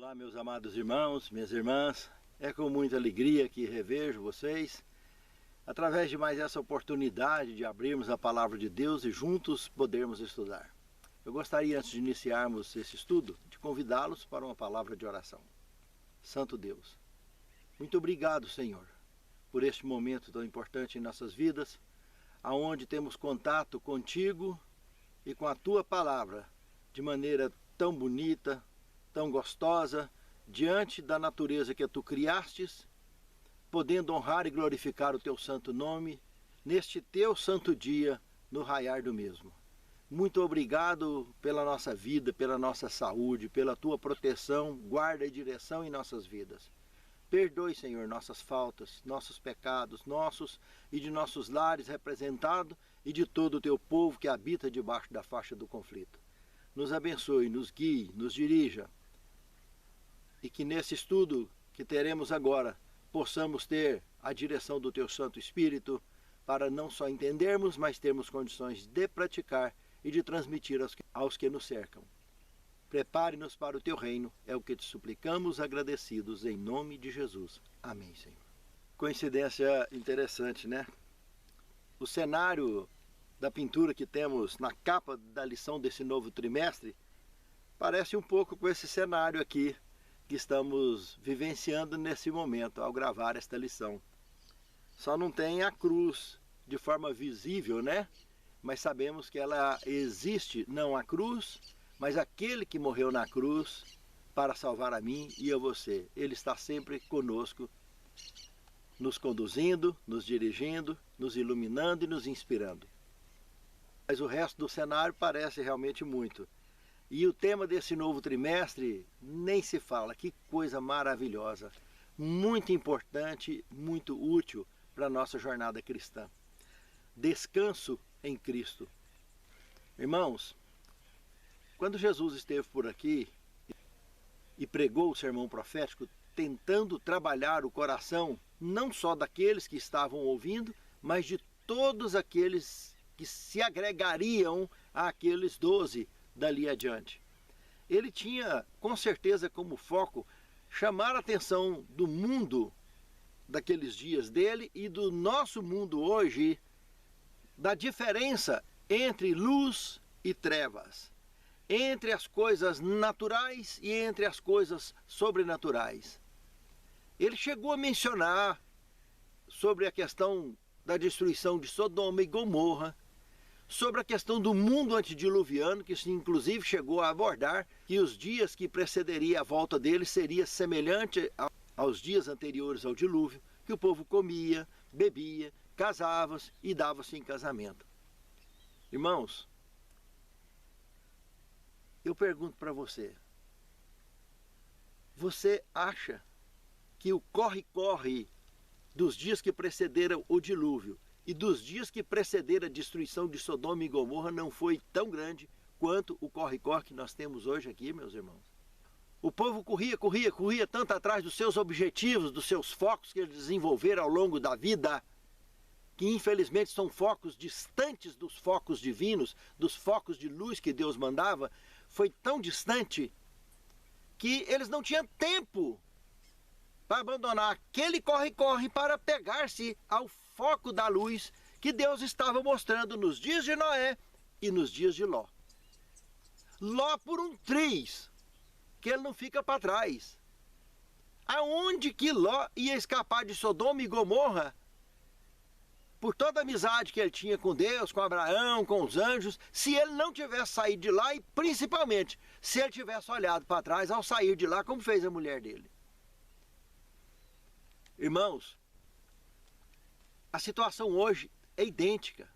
Olá, meus amados irmãos, minhas irmãs, é com muita alegria que revejo vocês, através de mais essa oportunidade de abrirmos a Palavra de Deus e juntos podermos estudar. Eu gostaria, antes de iniciarmos esse estudo, de convidá-los para uma palavra de oração. Santo Deus, muito obrigado, Senhor, por este momento tão importante em nossas vidas, aonde temos contato contigo e com a Tua Palavra, de maneira tão bonita, tão gostosa, diante da natureza que Tu criastes, podendo honrar e glorificar o Teu santo nome, neste Teu santo dia, no raiar do mesmo. Muito obrigado pela nossa vida, pela nossa saúde, pela Tua proteção, guarda e direção em nossas vidas. Perdoe, Senhor, nossas faltas, nossos pecados, nossos e de nossos lares representados e de todo o Teu povo que habita debaixo da faixa do conflito. Nos abençoe, nos guie, nos dirija, e que nesse estudo que teremos agora, possamos ter a direção do Teu Santo Espírito, para não só entendermos, mas termos condições de praticar e de transmitir aos que nos cercam. Prepare-nos para o Teu reino, é o que te suplicamos agradecidos em nome de Jesus. Amém, Senhor. Coincidência interessante, né? O cenário da pintura que temos na capa da lição desse novo trimestre parece um pouco com esse cenário aqui que estamos vivenciando nesse momento ao gravar esta lição. Só não tem a cruz de forma visível, né? Mas sabemos que ela existe, não a cruz, mas aquele que morreu na cruz para salvar a mim e a você. Ele está sempre conosco, nos conduzindo, nos dirigindo, nos iluminando e nos inspirando. Mas o resto do cenário parece realmente muito. E o tema desse novo trimestre nem se fala, que coisa maravilhosa, muito importante, muito útil para a nossa jornada cristã. Descanso em Cristo. Irmãos, quando Jesus esteve por aqui e pregou o sermão profético, tentando trabalhar o coração não só daqueles que estavam ouvindo, mas de todos aqueles que se agregariam àqueles 12 dali adiante. Ele tinha, com certeza, como foco, chamar a atenção do mundo daqueles dias dele e do nosso mundo hoje, da diferença entre luz e trevas, entre as coisas naturais e entre as coisas sobrenaturais. Ele chegou a mencionar sobre a questão da destruição de Sodoma e Gomorra, sobre a questão do mundo antediluviano, que inclusive chegou a abordar que os dias que precederia a volta dele seria semelhante aos dias anteriores ao dilúvio, que o povo comia, bebia, casava-se e dava-se em casamento. Irmãos, eu pergunto para você, você acha que o corre-corre dos dias que precederam o dilúvio e dos dias que precederam a destruição de Sodoma e Gomorra não foi tão grande quanto o corre-corre que nós temos hoje aqui, meus irmãos? O povo corria tanto atrás dos seus objetivos, dos seus focos que eles desenvolveram ao longo da vida, que infelizmente são focos distantes dos focos divinos, dos focos de luz que Deus mandava, foi tão distante que eles não tinham tempo para abandonar aquele corre-corre para pegar-se ao foco da luz que Deus estava mostrando nos dias de Noé e nos dias de Ló. Ló por um triz, que ele não fica para trás. Aonde que Ló ia escapar de Sodoma e Gomorra? Por toda a amizade que ele tinha com Deus, com Abraão, com os anjos, se ele não tivesse saído de lá e principalmente se ele tivesse olhado para trás ao sair de lá, como fez a mulher dele. Irmãos, a situação hoje é idêntica.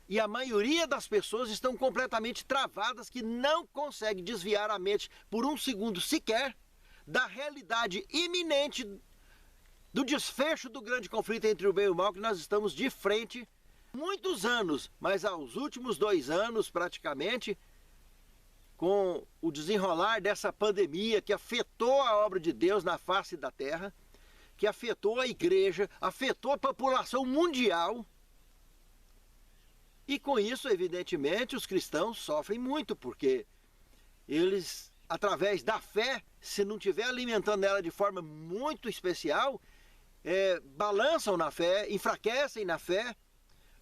E a maioria das pessoas estão completamente travadas, que não conseguem desviar a mente por um segundo sequer da realidade iminente do desfecho do grande conflito entre o bem e o mal que nós estamos de frente há muitos anos, mas aos últimos 2 anos praticamente, com o desenrolar dessa pandemia que afetou a obra de Deus na face da terra, que afetou a igreja, afetou a população mundial. E com isso, evidentemente, os cristãos sofrem muito, porque eles através da fé, se não estiver alimentando ela de forma muito especial, balançam na fé, enfraquecem na fé,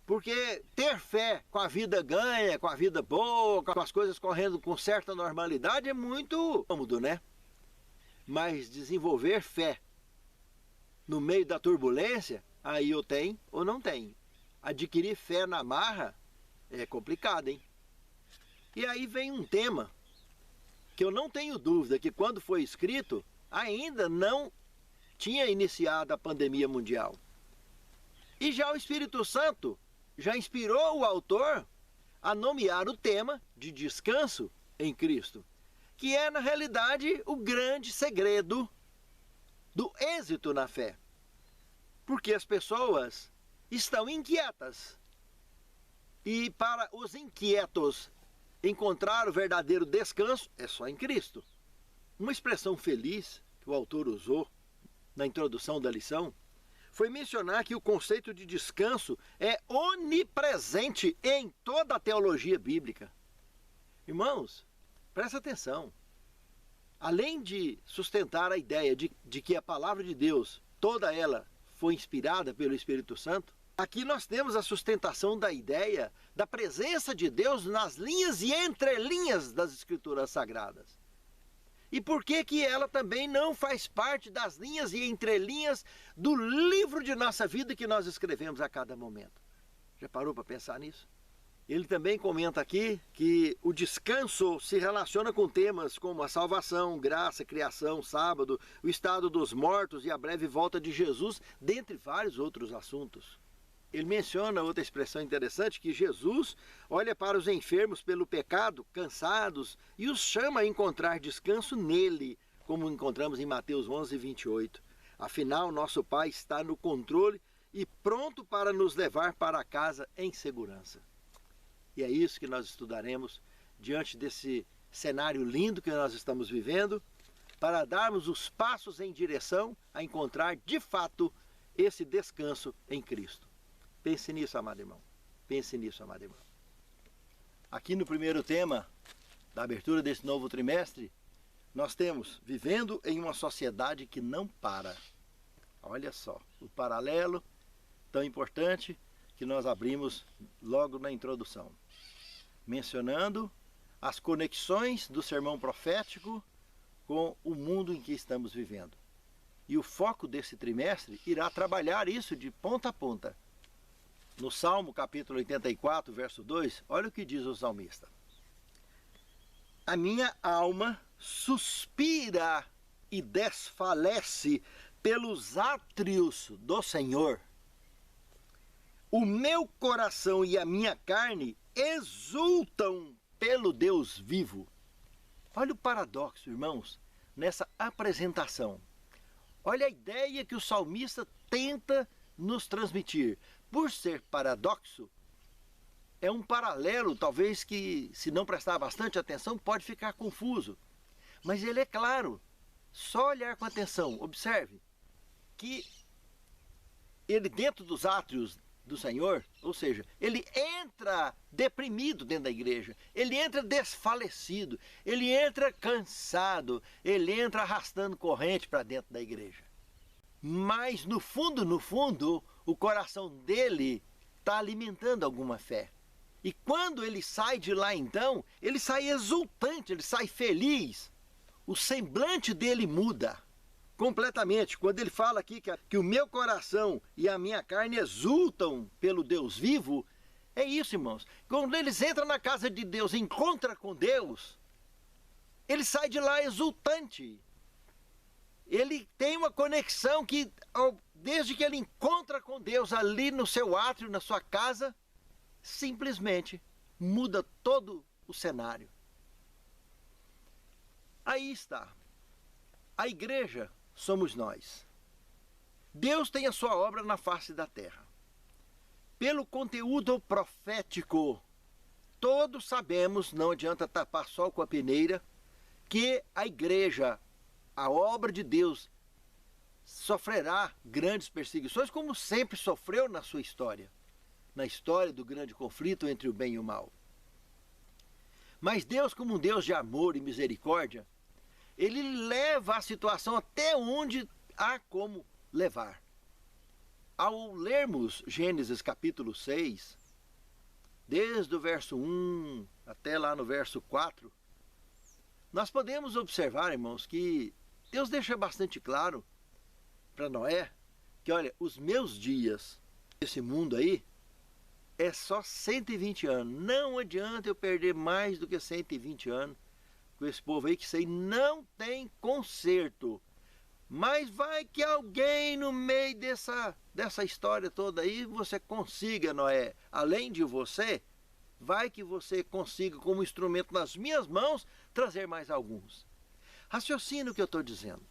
porque ter fé com a vida ganha, com a vida boa, com as coisas correndo com certa normalidade é muito cômodo, né? Mas desenvolver fé no meio da turbulência, aí eu tenho ou não tenho. Adquirir fé na marra é complicado, hein? E aí vem um tema que eu não tenho dúvida que quando foi escrito, ainda não tinha iniciado a pandemia mundial. E já o Espírito Santo já inspirou o autor a nomear o tema de descanso em Cristo, que é, na realidade, o grande segredo do êxito na fé. Porque as pessoas estão inquietas. E para os inquietos encontrar o verdadeiro descanso é só em Cristo. Uma expressão feliz que o autor usou na introdução da lição foi mencionar que o conceito de descanso é onipresente em toda a teologia bíblica. Irmãos, presta atenção. Além de sustentar a ideia de que a palavra de Deus, toda ela, foi inspirada pelo Espírito Santo, aqui nós temos a sustentação da ideia da presença de Deus nas linhas e entrelinhas das Escrituras Sagradas. E por que que ela também não faz parte das linhas e entrelinhas do livro de nossa vida que nós escrevemos a cada momento? Já parou para pensar nisso? Ele também comenta aqui que o descanso se relaciona com temas como a salvação, graça, criação, sábado, o estado dos mortos e a breve volta de Jesus, dentre vários outros assuntos. Ele menciona outra expressão interessante, que Jesus olha para os enfermos pelo pecado, cansados, e os chama a encontrar descanso nele, como encontramos em Mateus 11, 28. Afinal, nosso Pai está no controle e pronto para nos levar para casa em segurança. E é isso que nós estudaremos diante desse cenário lindo que nós estamos vivendo, para darmos os passos em direção a encontrar de fato esse descanso em Cristo. Pense nisso, amado irmão. Pense nisso, amado irmão. Aqui no primeiro tema da abertura desse novo trimestre, nós temos vivendo em uma sociedade que não para. Olha só, o paralelo tão importante que nós abrimos logo na introdução, mencionando as conexões do sermão profético com o mundo em que estamos vivendo. E o foco desse trimestre irá trabalhar isso de ponta a ponta. No Salmo capítulo 84, verso 2, olha o que diz o salmista. A minha alma suspira e desfalece pelos átrios do Senhor. O meu coração e a minha carne exultam pelo Deus vivo. Olha o paradoxo, irmãos, nessa apresentação. Olha a ideia que o salmista tenta nos transmitir. Por ser paradoxo, é um paralelo, talvez que, se não prestar bastante atenção, pode ficar confuso. Mas ele é claro. Só olhar com atenção, observe que ele dentro dos átrios do Senhor, ou seja, ele entra deprimido dentro da igreja, ele entra desfalecido, ele entra cansado, ele entra arrastando corrente para dentro da igreja. Mas no fundo, o coração dele está alimentando alguma fé. E quando ele sai de lá então, ele sai exultante, ele sai feliz. O semblante dele muda completamente. Quando ele fala aqui que o meu coração e a minha carne exultam pelo Deus vivo, é isso, irmãos. Quando eles entram na casa de Deus, encontram com Deus, ele sai de lá exultante. Ele tem uma conexão que, desde que ele encontra com Deus ali no seu átrio, na sua casa, simplesmente muda todo o cenário. Aí está. A igreja somos nós. Deus tem a sua obra na face da terra. Pelo conteúdo profético, todos sabemos, não adianta tapar sol com a peneira, que a igreja, a obra de Deus, sofrerá grandes perseguições, como sempre sofreu na sua história, na história do grande conflito entre o bem e o mal. Mas Deus, como um Deus de amor e misericórdia, ele leva a situação até onde há como levar. Ao lermos Gênesis capítulo 6, desde o verso 1 até lá no verso 4, nós podemos observar, irmãos, que Deus deixa bastante claro para Noé que, olha, os meus dias, esse mundo aí, é só 120 anos. Não adianta eu perder mais do que 120 anos com esse povo aí, que isso aí não tem conserto. Mas vai que alguém no meio dessa história toda aí, você consiga, Noé, além de você, vai que você consiga, como instrumento nas minhas mãos, trazer mais alguns. Raciocina o que eu estou dizendo.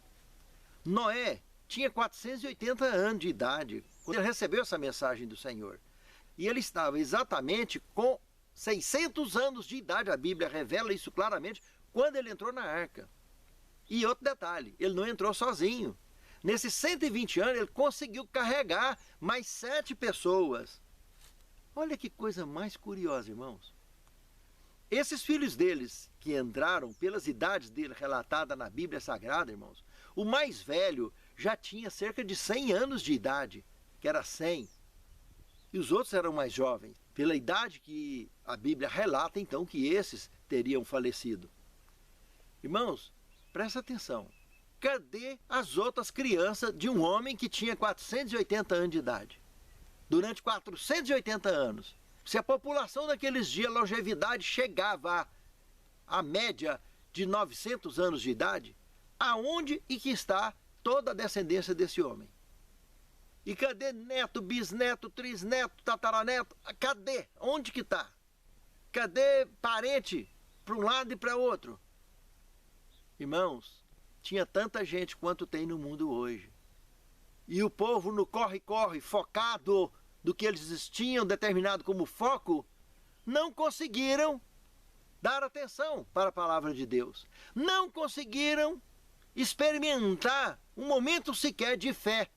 Noé tinha 480 anos de idade quando ele recebeu essa mensagem do Senhor. E ele estava exatamente com 600 anos de idade, a Bíblia revela isso claramente, quando ele entrou na arca. E outro detalhe, ele não entrou sozinho. Nesses 120 anos ele conseguiu carregar mais 7 pessoas. Olha que coisa mais curiosa, irmãos. Esses filhos deles que entraram, pelas idades dele relatada na Bíblia Sagrada, irmãos, o mais velho já tinha cerca de 100 anos de idade, que era 100. E os outros eram mais jovens, pela idade que a Bíblia relata, então, que esses teriam falecido. Irmãos, presta atenção. Cadê as outras crianças de um homem que tinha 480 anos de idade? Durante 480 anos. Se a população daqueles dias, a longevidade chegava à média de 900 anos de idade, aonde e que está toda a descendência desse homem? E cadê neto, bisneto, trisneto, tataraneto? Cadê? Onde que está? Cadê parente para um lado e para outro? Irmãos, tinha tanta gente quanto tem no mundo hoje. E o povo no corre-corre, focado do que eles tinham determinado como foco, não conseguiram dar atenção para a palavra de Deus. Não conseguiram experimentar um momento sequer de fé,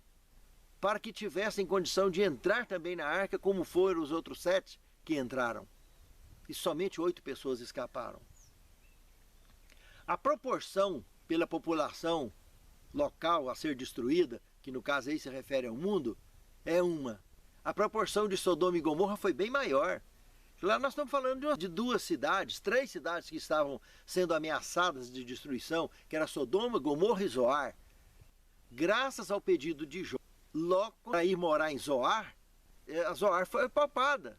para que tivessem condição de entrar também na arca, como foram os outros 7 que entraram. E somente 8 pessoas escaparam. A proporção pela população local a ser destruída, que no caso aí se refere ao mundo, é uma. A proporção de Sodoma e Gomorra foi bem maior. Lá nós estamos falando de 2 cidades, 3 cidades que estavam sendo ameaçadas de destruição, que era Sodoma, Gomorra e Zoar. Graças ao pedido de Ló para ir morar em Zoar, a Zoar foi poupada.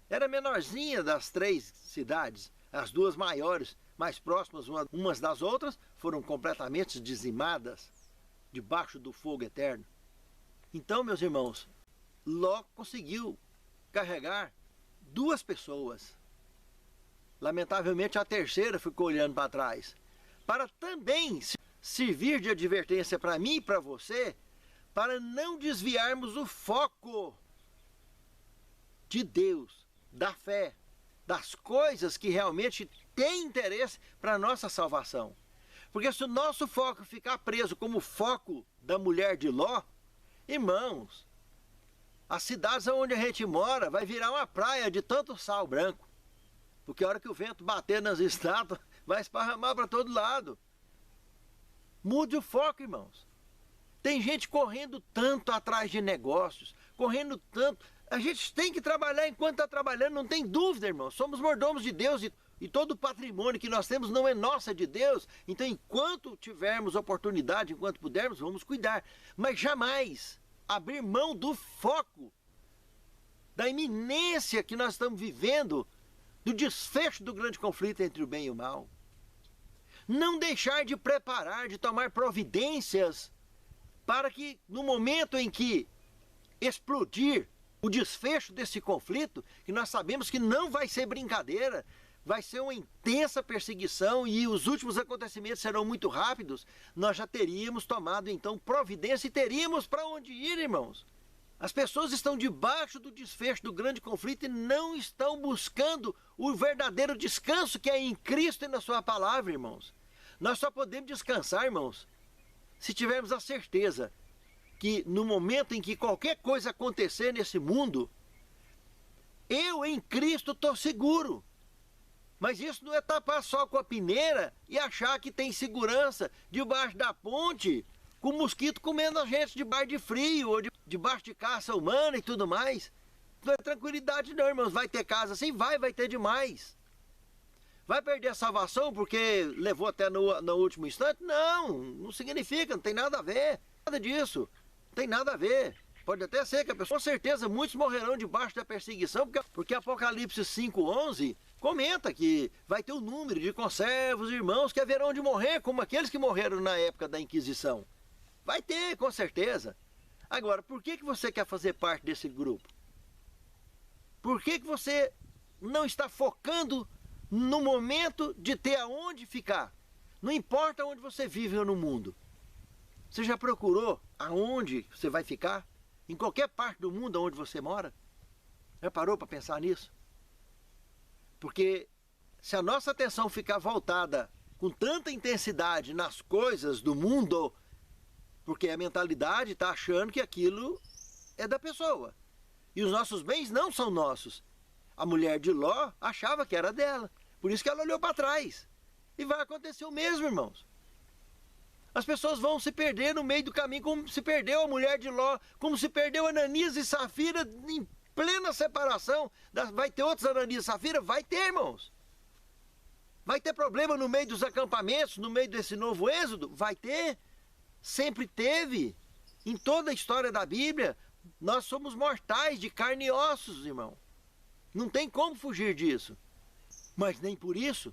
Era a menorzinha das 3 cidades. As 2 maiores, mais próximas umas das outras, foram completamente dizimadas debaixo do fogo eterno. Então, meus irmãos, Ló conseguiu carregar 2 pessoas. Lamentavelmente a terceira ficou olhando para trás. Para também servir de advertência para mim e para você, para não desviarmos o foco de Deus, da fé, das coisas que realmente têm interesse para a nossa salvação. Porque se o nosso foco ficar preso como o foco da mulher de Ló, irmãos, as cidades onde a gente mora vai virar uma praia de tanto sal branco. Porque a hora que o vento bater nas estátuas, vai esparramar para todo lado. Mude o foco, irmãos. Tem gente correndo tanto atrás de negócios, correndo tanto. A gente tem que trabalhar enquanto está trabalhando, não tem dúvida, irmão. Somos mordomos de Deus e todo o patrimônio que nós temos não é nosso, é de Deus. Então, enquanto tivermos oportunidade, enquanto pudermos, vamos cuidar. Mas jamais abrir mão do foco, da iminência que nós estamos vivendo, do desfecho do grande conflito entre o bem e o mal. Não deixar de preparar, de tomar providências, para que no momento em que explodir o desfecho desse conflito, que nós sabemos que não vai ser brincadeira, vai ser uma intensa perseguição e os últimos acontecimentos serão muito rápidos, nós já teríamos tomado então providência e teríamos para onde ir, irmãos. As pessoas estão debaixo do desfecho do grande conflito e não estão buscando o verdadeiro descanso que é em Cristo e na sua palavra, irmãos. Nós só podemos descansar, irmãos, se tivermos a certeza que no momento em que qualquer coisa acontecer nesse mundo, eu em Cristo estou seguro. Mas isso não é tapar só com a peneira e achar que tem segurança debaixo da ponte, com mosquito comendo a gente debaixo de frio, ou debaixo de caça humana e tudo mais. Não é tranquilidade não, irmãos. Vai ter casa assim? Vai ter demais. Vai perder a salvação porque levou até no último instante? Não significa, não tem nada a ver. Nada disso, não tem nada a ver. Pode até ser que a pessoa, com certeza, muitos morrerão debaixo da perseguição, porque Apocalipse 5:11 comenta que vai ter um número de conservos, irmãos, que haverão de morrer, como aqueles que morreram na época da Inquisição. Vai ter, com certeza. Agora, por que você quer fazer parte desse grupo? Por que você não está focando no momento de ter aonde ficar? Não importa onde você vive no mundo. Você já procurou aonde você vai ficar? Em qualquer parte do mundo onde você mora? Já parou para pensar nisso? Porque se a nossa atenção ficar voltada com tanta intensidade nas coisas do mundo, porque a mentalidade está achando que aquilo é da pessoa. E os nossos bens não são nossos. A mulher de Ló achava que era dela. Por isso que ela olhou para trás. E vai acontecer o mesmo, irmãos. As pessoas vão se perder no meio do caminho, como se perdeu a mulher de Ló, como se perdeu Ananias e Safira em plena separação. Vai ter outros Ananias e Safira? Vai ter, irmãos. Vai ter problema no meio dos acampamentos, no meio desse novo êxodo? Vai ter. Sempre teve. Em toda a história da Bíblia, nós somos mortais de carne e ossos, irmão. Não tem como fugir disso. Mas nem por isso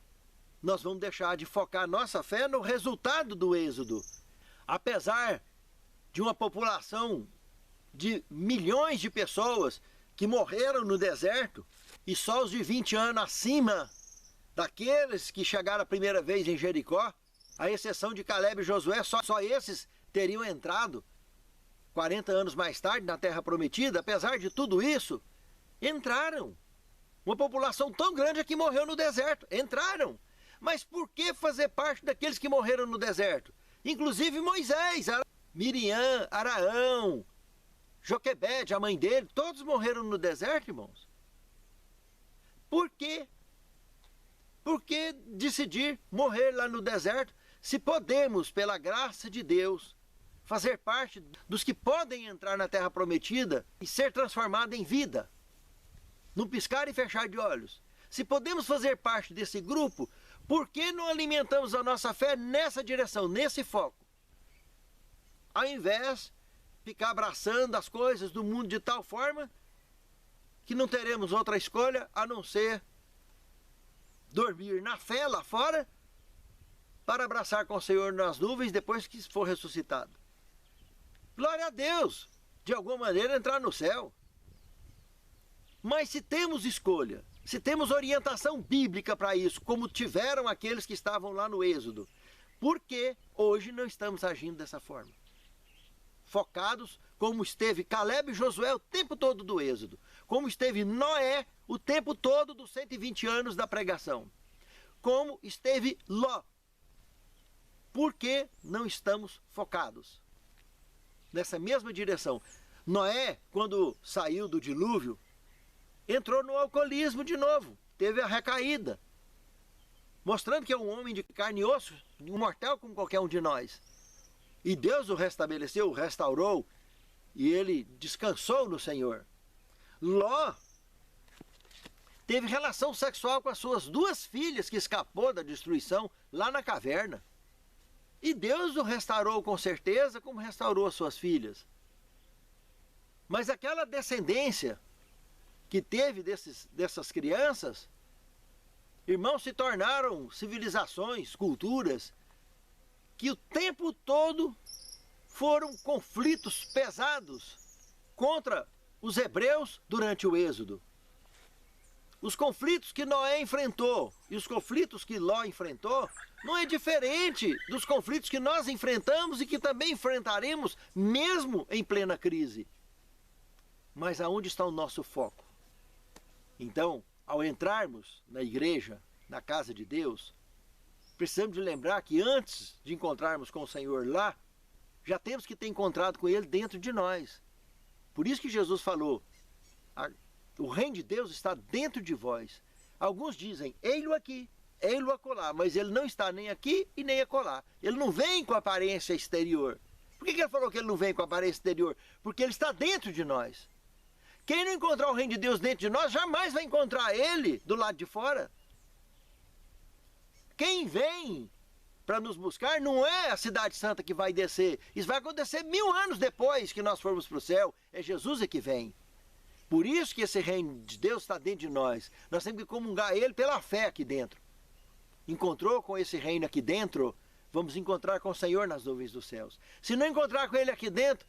nós vamos deixar de focar nossa fé no resultado do êxodo. Apesar de uma população de milhões de pessoas que morreram no deserto, e só os de 20 anos acima daqueles que chegaram a primeira vez em Jericó, à exceção de Caleb e Josué, só esses teriam entrado 40 anos mais tarde na Terra Prometida. Apesar de tudo isso, entraram. Uma população tão grande que morreu no deserto. Entraram. Mas por que fazer parte daqueles que morreram no deserto? Inclusive Moisés, Miriam, Araão, Joquebede, a mãe dele, todos morreram no deserto, irmãos. Por quê? Por que decidir morrer lá no deserto, se podemos, pela graça de Deus, fazer parte dos que podem entrar na Terra Prometida e ser transformado em vida? Num piscar e fechar de olhos. Se podemos fazer parte desse grupo, por que não alimentamos a nossa fé nessa direção, nesse foco? Ao invés de ficar abraçando as coisas do mundo de tal forma que não teremos outra escolha a não ser dormir na fé lá fora para abraçar com o Senhor nas nuvens depois que for ressuscitado. Glória a Deus! De alguma maneira entrar no céu. Mas se temos escolha, se temos orientação bíblica para isso, como tiveram aqueles que estavam lá no Êxodo, por que hoje não estamos agindo dessa forma? Focados como esteve Caleb e Josué o tempo todo do Êxodo, como esteve Noé o tempo todo dos 120 anos da pregação, como esteve Ló. Por que não estamos focados nessa mesma direção? Noé, quando saiu do dilúvio, entrou no alcoolismo de novo, teve a recaída, mostrando que é um homem de carne e osso, um mortal como qualquer um de nós. E Deus o restabeleceu, o restaurou, e ele descansou no Senhor. Ló teve relação sexual com as suas duas filhas, que escapou da destruição lá na caverna. E Deus o restaurou com certeza, como restaurou as suas filhas. Mas aquela descendência que teve dessas crianças, irmãos, se tornaram civilizações, culturas, que o tempo todo foram conflitos pesados contra os hebreus durante o Êxodo. Os conflitos que Noé enfrentou e os conflitos que Ló enfrentou não é diferente dos conflitos que nós enfrentamos e que também enfrentaremos mesmo em plena crise. Mas aonde está o nosso foco? Então, ao entrarmos na igreja, na casa de Deus, precisamos de lembrar que antes de encontrarmos com o Senhor lá, já temos que ter encontrado com Ele dentro de nós. Por isso que Jesus falou, o reino de Deus está dentro de vós. Alguns dizem, ei-lo aqui, ei-lo acolá, mas ele não está nem aqui e nem acolá. Ele não vem com aparência exterior. Por que ele falou que ele não vem com aparência exterior? Porque ele está dentro de nós. Quem não encontrar o reino de Deus dentro de nós, jamais vai encontrar ele do lado de fora. Quem vem para nos buscar não é a cidade santa que vai descer. Isso vai acontecer 1000 anos depois que nós formos para o céu. É Jesus é que vem. Por isso que esse reino de Deus está dentro de nós. Nós temos que comungar ele pela fé aqui dentro. Encontrou com esse reino aqui dentro, vamos encontrar com o Senhor nas nuvens dos céus. Se não encontrar com ele aqui dentro,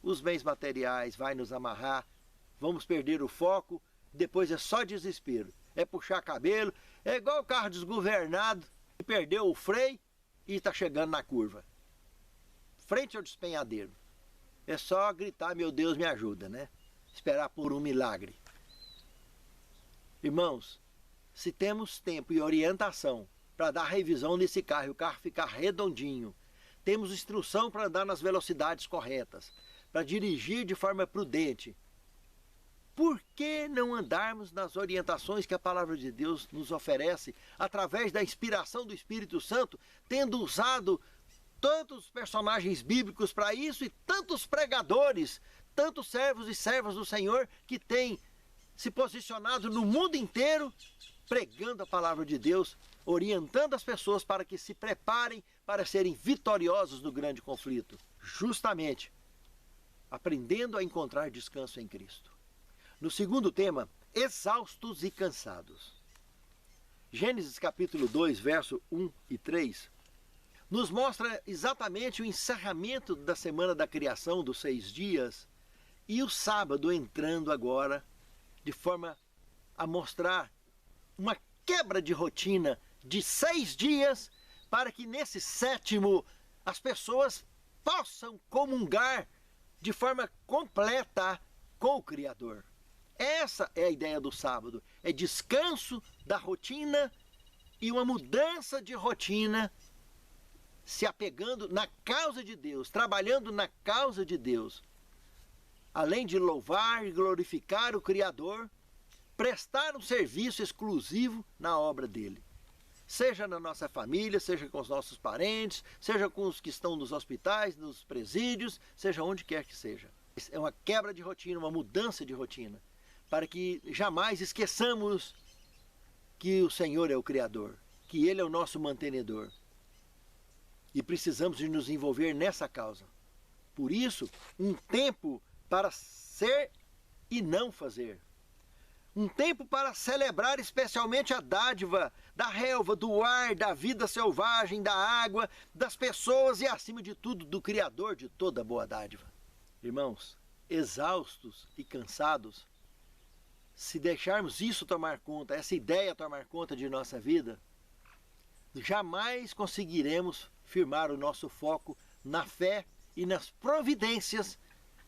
os bens materiais vai nos amarrar. Vamos perder o foco, depois é só desespero. É puxar cabelo, é igual o carro desgovernado, que perdeu o freio e está chegando na curva. Frente ao despenhadeiro. É só gritar, meu Deus me ajuda, né? Esperar por um milagre. Irmãos, se temos tempo e orientação para dar revisão nesse carro e o carro ficar redondinho, temos instrução para andar nas velocidades corretas, para dirigir de forma prudente, por que não andarmos nas orientações que a palavra de Deus nos oferece através da inspiração do Espírito Santo, tendo usado tantos personagens bíblicos para isso e tantos pregadores, tantos servos e servas do Senhor que têm se posicionado no mundo inteiro pregando a palavra de Deus, orientando as pessoas para que se preparem para serem vitoriosos no grande conflito, justamente aprendendo a encontrar descanso em Cristo. No segundo tema, exaustos e cansados. Gênesis capítulo 2, verso 1 e 3, nos mostra exatamente o encerramento da semana da criação dos 6 dias e o sábado entrando agora de forma a mostrar uma quebra de rotina de 6 dias para que nesse 7º as pessoas possam comungar de forma completa com o Criador. Essa é a ideia do sábado, é descanso da rotina e uma mudança de rotina, se apegando na causa de Deus, trabalhando na causa de Deus. Além de louvar e glorificar o Criador, prestar um serviço exclusivo na obra dele. Seja na nossa família, seja com os nossos parentes, seja com os que estão nos hospitais, nos presídios, seja onde quer que seja. É uma quebra de rotina, uma mudança de rotina, para que jamais esqueçamos que o Senhor é o Criador, que Ele é o nosso mantenedor. E precisamos de nos envolver nessa causa. Por isso, um tempo para ser e não fazer. Um tempo para celebrar especialmente a dádiva da relva, do ar, da vida selvagem, da água, das pessoas e, acima de tudo, do Criador de toda boa dádiva. Irmãos, exaustos e cansados, se deixarmos isso tomar conta, essa ideia tomar conta de nossa vida, jamais conseguiremos firmar o nosso foco na fé e nas providências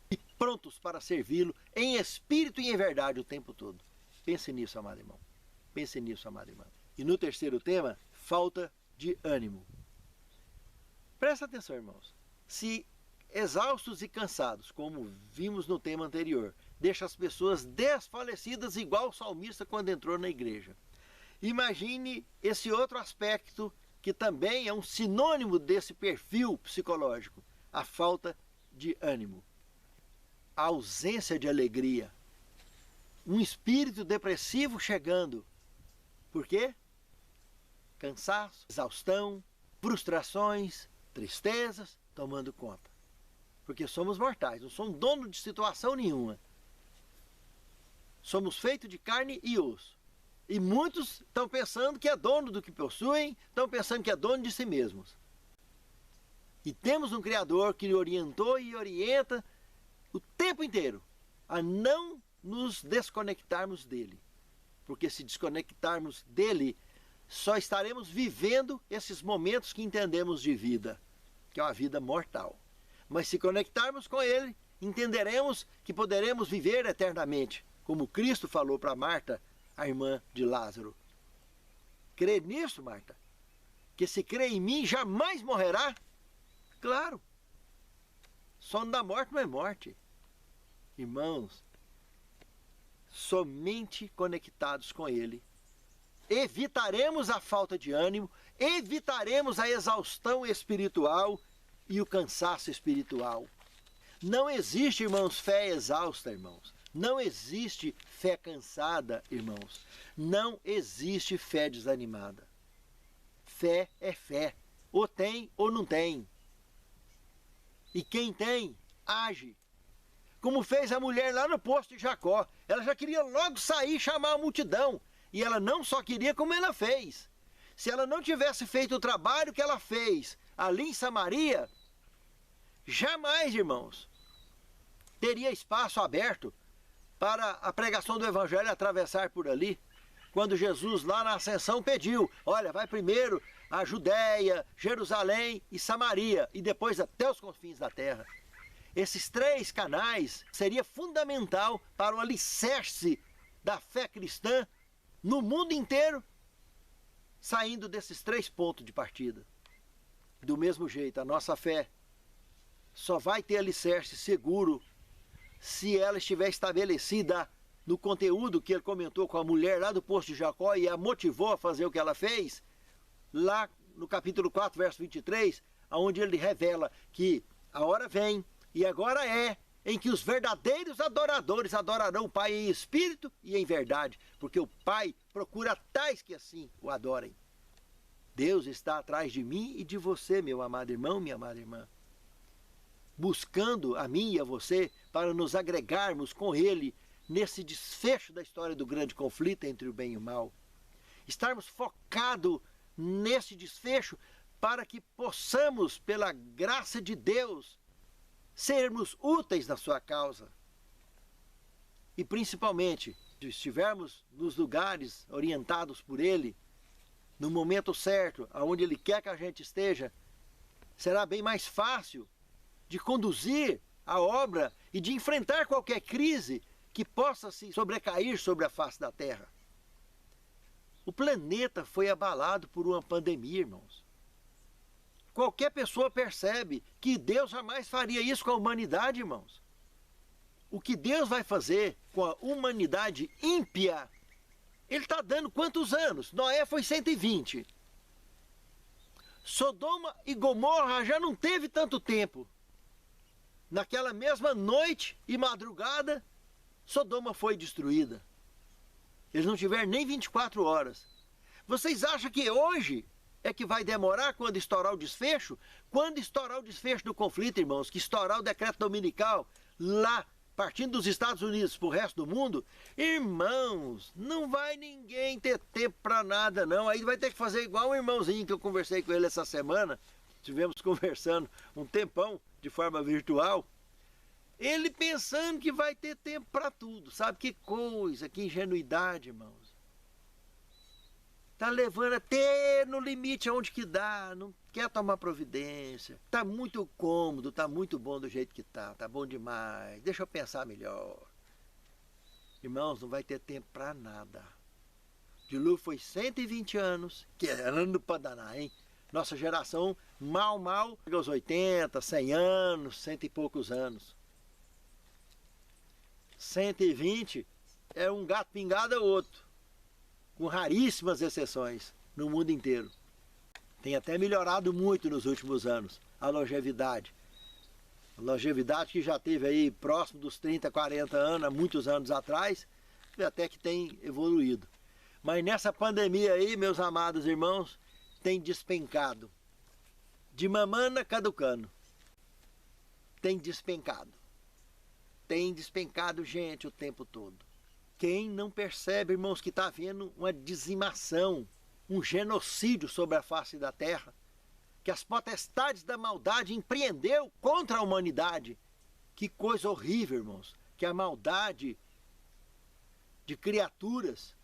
e prontos para servi-lo em espírito e em verdade o tempo todo. Pense nisso, amado irmão. Pense nisso, amado irmão. E no terceiro tema, falta de ânimo. Presta atenção, irmãos. Se exaustos e cansados, como vimos no tema anterior, deixa as pessoas desfalecidas igual o salmista quando entrou na igreja. Imagine esse outro aspecto que também é um sinônimo desse perfil psicológico, a falta de ânimo, a ausência de alegria, um espírito depressivo chegando. Por quê? Cansaço, exaustão, frustrações, tristezas tomando conta. Porque somos mortais, não somos dono de situação nenhuma. Somos feitos de carne e osso. E muitos estão pensando que é dono do que possuem, estão pensando que é dono de si mesmos. E temos um Criador que orientou e orienta o tempo inteiro a não nos desconectarmos dele. Porque se desconectarmos dele, só estaremos vivendo esses momentos que entendemos de vida, que é uma vida mortal. Mas se conectarmos com ele, entenderemos que poderemos viver eternamente, como Cristo falou para Marta, a irmã de Lázaro. Crê nisso, Marta? Que se crê em mim, jamais morrerá? Claro. Sono da morte não é morte. Irmãos, somente conectados com Ele, evitaremos a falta de ânimo, evitaremos a exaustão espiritual e o cansaço espiritual. Não existe, irmãos, fé exausta, irmãos. Não existe fé cansada, irmãos. Não existe fé desanimada. Fé é fé. Ou tem ou não tem. E quem tem, age. Como fez a mulher lá no poço de Jacó. Ela já queria logo sair e chamar a multidão. E ela não só queria, como ela fez. Se ela não tivesse feito o trabalho que ela fez ali em Samaria, jamais, irmãos, teria espaço aberto para a pregação do Evangelho atravessar por ali. Quando Jesus lá na ascensão pediu, olha, vai primeiro a Judéia, Jerusalém e Samaria, e depois até os confins da terra. Esses 3 canais seria fundamental para o alicerce da fé cristã no mundo inteiro, saindo desses 3 pontos de partida. Do mesmo jeito, a nossa fé só vai ter alicerce seguro se ela estiver estabelecida no conteúdo que ele comentou com a mulher lá do poço de Jacó e a motivou a fazer o que ela fez, lá no capítulo 4, verso 23, onde ele revela que a hora vem e agora é em que os verdadeiros adoradores adorarão o Pai em espírito e em verdade, porque o Pai procura tais que assim o adorem. Deus está atrás de mim e de você, meu amado irmão, minha amada irmã, buscando a mim e a você para nos agregarmos com Ele nesse desfecho da história do grande conflito entre o bem e o mal. Estarmos focados nesse desfecho para que possamos, pela graça de Deus, sermos úteis na sua causa. E principalmente, se estivermos nos lugares orientados por Ele, no momento certo, aonde Ele quer que a gente esteja, será bem mais fácil de conduzir a obra e de enfrentar qualquer crise que possa se sobrecair sobre a face da Terra. O planeta foi abalado por uma pandemia, irmãos. Qualquer pessoa percebe que Deus jamais faria isso com a humanidade, irmãos. O que Deus vai fazer com a humanidade ímpia, Ele está dando quantos anos? Noé foi 120. Sodoma e Gomorra já não teve tanto tempo. Naquela mesma noite e madrugada, Sodoma foi destruída. Eles não tiveram nem 24 horas. Vocês acham que hoje é que vai demorar quando estourar o desfecho? Quando estourar o desfecho do conflito, irmãos, que estourar o decreto dominical lá, partindo dos Estados Unidos para o resto do mundo, irmãos, não vai ninguém ter tempo para nada, não. Aí vai ter que fazer igual um irmãozinho que eu conversei com ele essa semana. Estivemos conversando um tempão de forma virtual. Ele pensando que vai ter tempo para tudo. Sabe que coisa, que ingenuidade, irmãos. Está levando até no limite aonde que dá, não quer tomar providência. Está muito cômodo, está muito bom do jeito que está bom demais. Deixa eu pensar melhor. Irmãos, não vai ter tempo para nada. O dilúvio foi 120 anos, que é ano para danar, hein? Nossa geração, mal, chega aos 80, 100 anos, 100 e poucos anos. 120 é um gato pingado ou outro, com raríssimas exceções no mundo inteiro. Tem até melhorado muito nos últimos anos a longevidade. A longevidade que já teve aí próximo dos 30, 40 anos, há muitos anos atrás, até que tem evoluído. Mas nessa pandemia aí, meus amados irmãos, tem despencado. De mamana caducando. Tem despencado. Tem despencado gente o tempo todo. Quem não percebe, irmãos, que está havendo uma dizimação, um genocídio sobre a face da terra, que as potestades da maldade empreendeu contra a humanidade. Que coisa horrível, irmãos, que a maldade de criaturas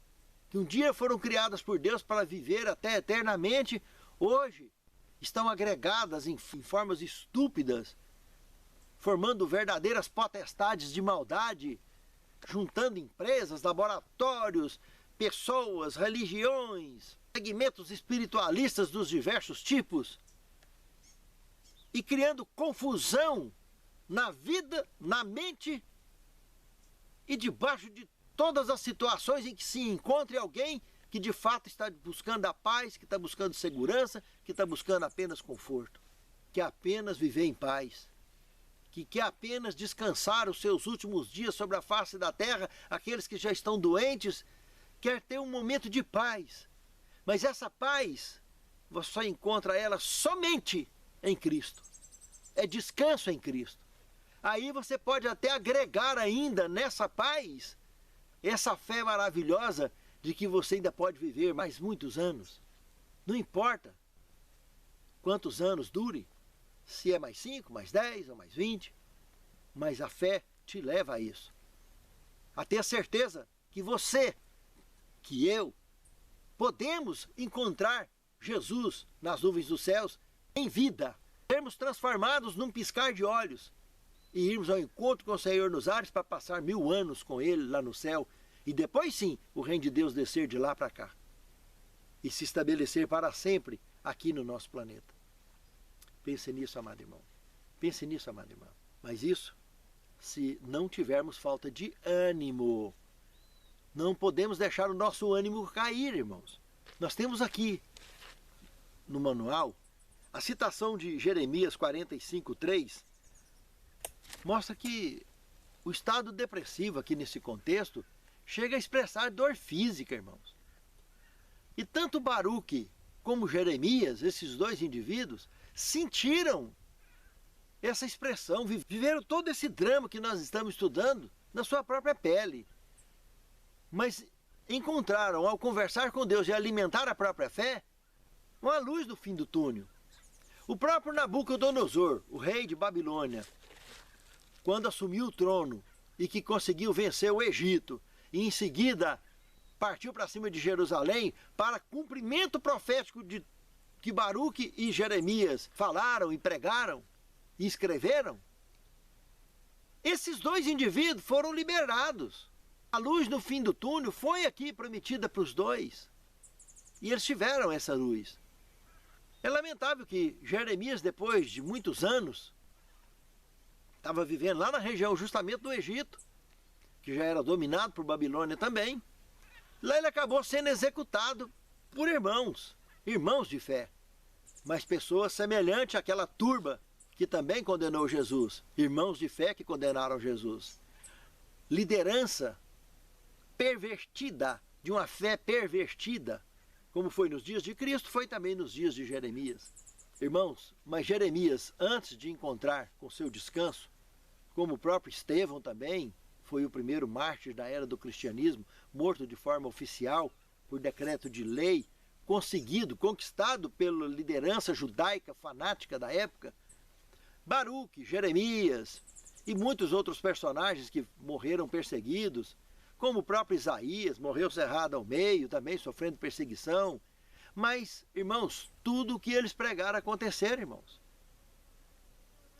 que um dia foram criadas por Deus para viver até eternamente, hoje estão agregadas em formas estúpidas, formando verdadeiras potestades de maldade, juntando empresas, laboratórios, pessoas, religiões, segmentos espiritualistas dos diversos tipos, e criando confusão na vida, na mente e debaixo de todas as situações em que se encontre alguém que de fato está buscando a paz, que está buscando segurança, que está buscando apenas conforto, que apenas viver em paz, que quer apenas descansar os seus últimos dias sobre a face da terra, aqueles que já estão doentes, quer ter um momento de paz. Mas essa paz, você só encontra ela somente em Cristo. É descanso em Cristo. Aí você pode até agregar ainda nessa paz, essa fé maravilhosa de que você ainda pode viver mais muitos anos. Não importa quantos anos dure, se é mais 5, mais 10 ou mais 20, mas a fé te leva a isso. A ter a certeza que você, que eu, podemos encontrar Jesus nas nuvens dos céus em vida, sermos transformados num piscar de olhos e irmos ao encontro com o Senhor nos ares para passar 1000 anos com Ele lá no céu e depois sim o reino de Deus descer de lá para cá e se estabelecer para sempre aqui no nosso planeta. Pense nisso, amado irmão. Pense nisso, amado irmão. Mas isso se não tivermos falta de ânimo. Não podemos deixar o nosso ânimo cair, irmãos. Nós temos aqui no manual a citação de Jeremias 45:3 mostra que o estado depressivo aqui nesse contexto chega a expressar dor física, irmãos. E tanto Baruque como Jeremias, esses dois indivíduos, sentiram essa expressão, viveram todo esse drama que nós estamos estudando na sua própria pele. Mas encontraram, ao conversar com Deus e alimentar a própria fé, uma luz no fim do túnel. O próprio Nabucodonosor, o rei de Babilônia, quando assumiu o trono e que conseguiu vencer o Egito, e em seguida partiu para cima de Jerusalém para cumprimento profético que Baruque e Jeremias falaram e pregaram e escreveram, esses dois indivíduos foram liberados. A luz no fim do túnel foi aqui prometida para os dois. E eles tiveram essa luz. É lamentável que Jeremias, depois de muitos anos, estava vivendo lá na região justamente do Egito, que já era dominado por Babilônia também. Lá ele acabou sendo executado por irmãos de fé, mas pessoas semelhantes àquela turba que também condenou Jesus, irmãos de fé que condenaram Jesus. Liderança pervertida, de uma fé pervertida, como foi nos dias de Cristo, foi também nos dias de Jeremias. Irmãos, mas Jeremias, antes de encontrar com seu descanso, como o próprio Estevão também, foi o primeiro mártir da era do cristianismo, morto de forma oficial, por decreto de lei, conquistado pela liderança judaica fanática da época. Baruque, Jeremias e muitos outros personagens que morreram perseguidos, como o próprio Isaías, morreu cerrado ao meio, também sofrendo perseguição. Mas, irmãos, tudo o que eles pregaram aconteceu, irmãos.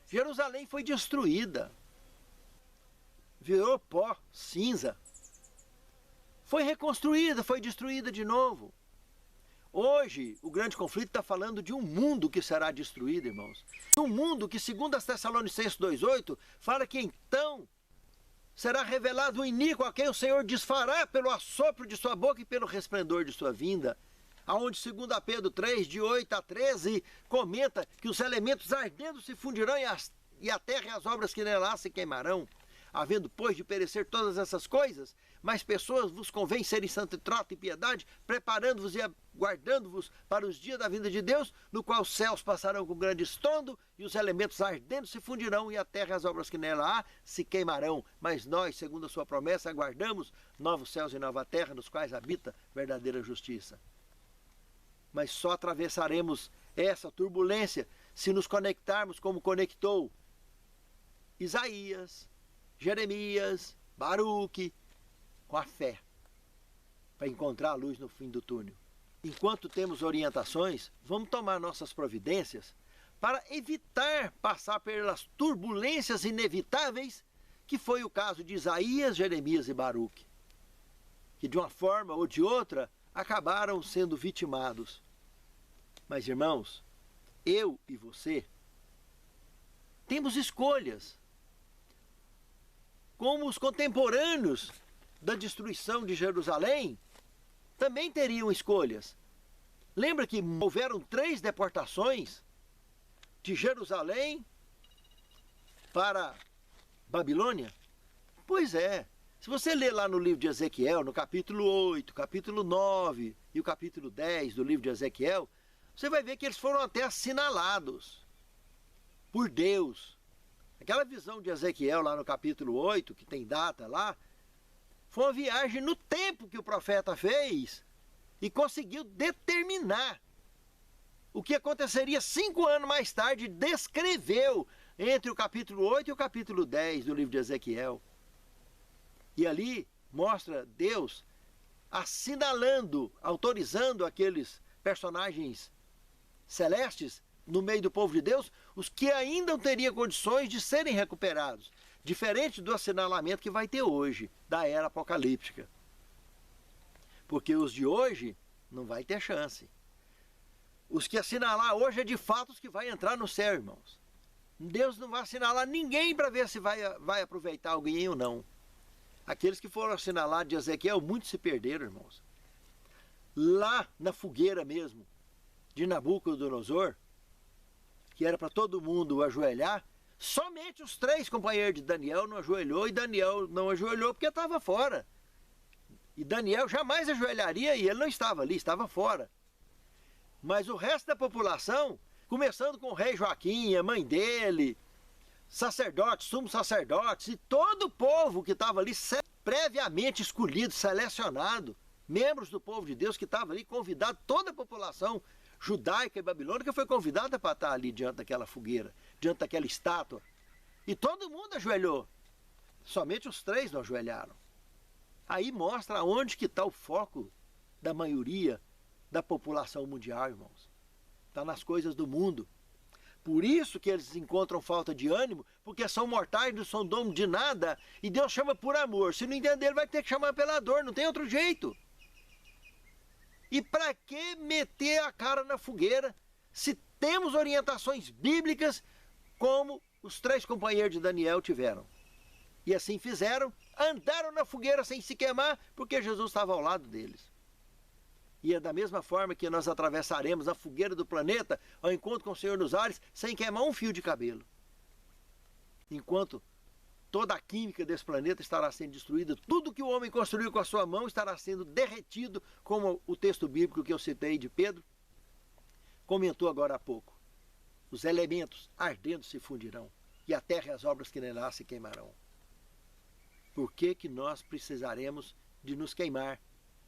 Jerusalém foi destruída, virou pó, cinza. Foi reconstruída, foi destruída de novo. Hoje, o grande conflito está falando de um mundo que será destruído, irmãos. Um mundo que, segundo as Tessalonicenses 2:8, fala que então será revelado o iníquo a quem o Senhor desfará pelo assopro de sua boca e pelo resplendor de sua vinda. Aonde, segundo a Pedro 3, de 8 a 13, comenta que os elementos ardendo se fundirão e a terra e as obras que nela se queimarão. Havendo, pois, de perecer todas essas coisas, mas pessoas vos convém serem santo trato e piedade, preparando-vos e aguardando-vos para os dias da vinda de Deus, no qual os céus passarão com grande estrondo, e os elementos ardendo se fundirão, e a terra e as obras que nela há se queimarão. Mas nós, segundo a sua promessa, aguardamos novos céus e nova terra, nos quais habita verdadeira justiça. Mas só atravessaremos essa turbulência se nos conectarmos como conectou Isaías, Jeremias, Baruque, com a fé, para encontrar a luz no fim do túnel. Enquanto temos orientações, vamos tomar nossas providências para evitar passar pelas turbulências inevitáveis, que foi o caso de Isaías, Jeremias e Baruque, que de uma forma ou de outra acabaram sendo vitimados. Mas, irmãos, eu e você temos escolhas. Como os contemporâneos da destruição de Jerusalém, também teriam escolhas. Lembra que houveram 3 deportações de Jerusalém para Babilônia? Pois é. Se você ler lá no livro de Ezequiel, no capítulo 8, capítulo 9 e o capítulo 10 do livro de Ezequiel, você vai ver que eles foram até assinalados por Deus. Aquela visão de Ezequiel lá no capítulo 8, que tem data lá, foi uma viagem no tempo que o profeta fez e conseguiu determinar o que aconteceria 5 anos mais tarde, descreveu entre o capítulo 8 e o capítulo 10 do livro de Ezequiel. E ali mostra Deus assinalando, autorizando aqueles personagens celestes no meio do povo de Deus, os que ainda não teriam condições de serem recuperados. Diferente do assinalamento que vai ter hoje, da era apocalíptica. Porque os de hoje não vai ter chance. Os que assinalar hoje é de fato os que vai entrar no céu, irmãos. Deus não vai assinalar ninguém para ver se vai aproveitar alguém ou não. Aqueles que foram assinalados de Ezequiel, muitos se perderam, irmãos. Lá na fogueira mesmo, de Nabucodonosor, que era para todo mundo ajoelhar, somente os 3 companheiros de Daniel não ajoelhou, e Daniel não ajoelhou porque estava fora. E Daniel jamais ajoelharia e ele não estava ali, estava fora. Mas o resto da população, começando com o rei Joaquim, a mãe dele, sacerdotes, sumos sacerdotes e todo o povo que estava ali previamente escolhido, selecionado, membros do povo de Deus que estava ali, convidado, toda a população judaica e babilônica foi convidada para estar ali diante daquela fogueira, diante daquela estátua. E todo mundo ajoelhou. Somente os 3 não ajoelharam. Aí mostra onde que está o foco da maioria da população mundial, irmãos. Está nas coisas do mundo. Por isso que eles encontram falta de ânimo, porque são mortais, não são dono de nada, e Deus chama por amor. Se não entender, ele vai ter que chamar pela dor, não tem outro jeito. E para que meter a cara na fogueira se temos orientações bíblicas como os 3 companheiros de Daniel tiveram? E assim fizeram, andaram na fogueira sem se queimar, porque Jesus estava ao lado deles. E é da mesma forma que nós atravessaremos a fogueira do planeta ao encontro com o Senhor nos ares, sem queimar um fio de cabelo. Enquanto toda a química desse planeta estará sendo destruída, tudo que o homem construiu com a sua mão estará sendo derretido, como o texto bíblico que eu citei de Pedro comentou agora há pouco. Os elementos ardendo se fundirão, e a terra e as obras que nela se queimarão. Por que que nós precisaremos de nos queimar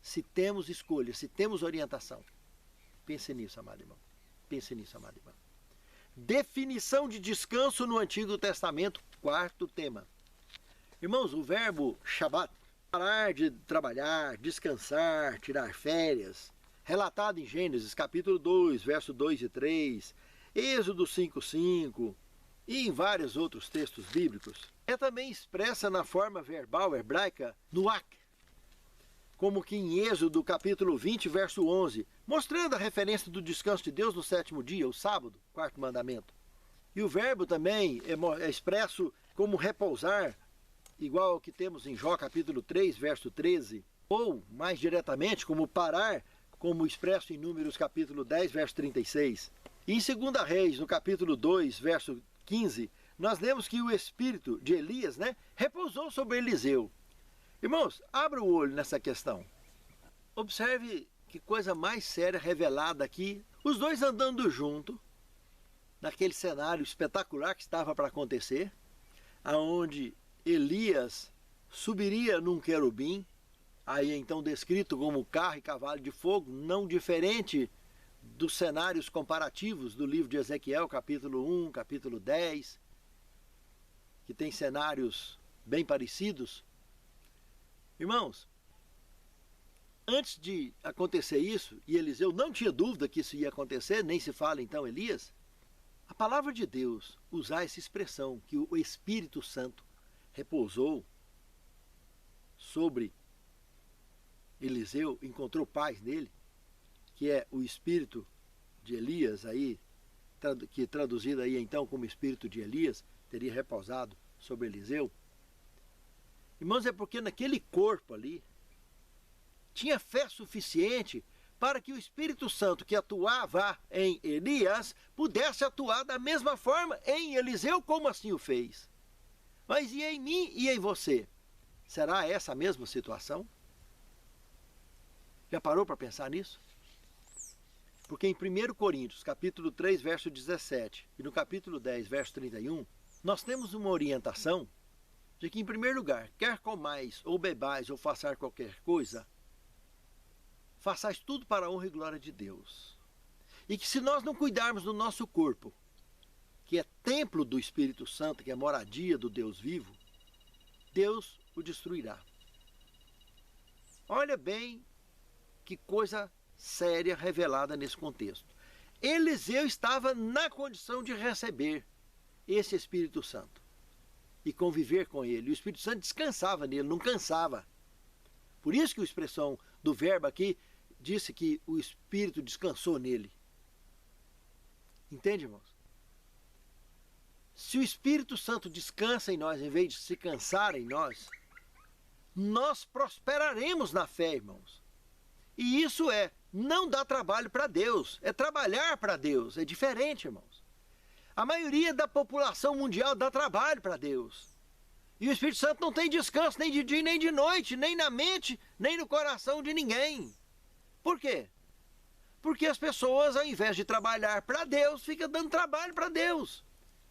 se temos escolha, se temos orientação? Pense nisso, amado irmão. Pense nisso, amado irmão. Definição de descanso no Antigo Testamento, 4º tema. Irmãos, o verbo Shabat, parar de trabalhar, descansar, tirar férias, relatado em Gênesis capítulo 2, verso 2 e 3, Êxodo 5:5 e em vários outros textos bíblicos, é também expressa na forma verbal hebraica nuak, como que em Êxodo capítulo 20, verso 11, mostrando a referência do descanso de Deus no 7º dia, o sábado, 4º mandamento. E o verbo também é expresso como repousar, igual ao que temos em Jó capítulo 3, verso 13, ou, mais diretamente, como parar, como expresso em Números capítulo 10, verso 36. E em 2 Reis, no capítulo 2, verso 15, nós lemos que o espírito de Elias, repousou sobre Eliseu. Irmãos, abra o olho nessa questão. Observe que coisa mais séria revelada aqui. Os 2 andando junto, naquele cenário espetacular que estava para acontecer, aonde Elias subiria num querubim, aí então descrito como carro e cavalo de fogo, não diferente dos cenários comparativos do livro de Ezequiel, capítulo 1, capítulo 10, que tem cenários bem parecidos. Irmãos, antes de acontecer isso, e Eliseu não tinha dúvida que isso ia acontecer, nem se fala então Elias, a palavra de Deus usar essa expressão que o Espírito Santo repousou sobre Eliseu, encontrou paz nele, que é o espírito de Elias aí, que traduzido aí então como espírito de Elias, teria repousado sobre Eliseu. Irmãos, é porque naquele corpo ali tinha fé suficiente para que o Espírito Santo que atuava em Elias pudesse atuar da mesma forma em Eliseu, como assim o fez. Mas e em mim e em você? Será essa a mesma situação? Já parou para pensar nisso? Porque em 1 Coríntios, capítulo 3, verso 17, e no capítulo 10, verso 31, nós temos uma orientação de que, em primeiro lugar, quer comais ou bebais ou façais qualquer coisa, façais tudo para a honra e glória de Deus. E que se nós não cuidarmos do nosso corpo, que é templo do Espírito Santo, que é moradia do Deus vivo, Deus o destruirá. Olha bem que coisa séria revelada nesse contexto. Eliseu estava na condição de receber esse Espírito Santo e conviver com ele. O Espírito Santo descansava nele, não cansava. Por isso que a expressão do verbo aqui disse que o Espírito descansou nele. Entende, irmãos? Se o Espírito Santo descansa em nós, em vez de se cansar em nós, nós prosperaremos na fé, irmãos. E isso não dá trabalho para Deus, é trabalhar para Deus, é diferente, irmãos. A maioria da população mundial dá trabalho para Deus. E o Espírito Santo não tem descanso nem de dia nem de noite, nem na mente, nem no coração de ninguém. Por quê? Porque as pessoas, ao invés de trabalhar para Deus, ficam dando trabalho para Deus.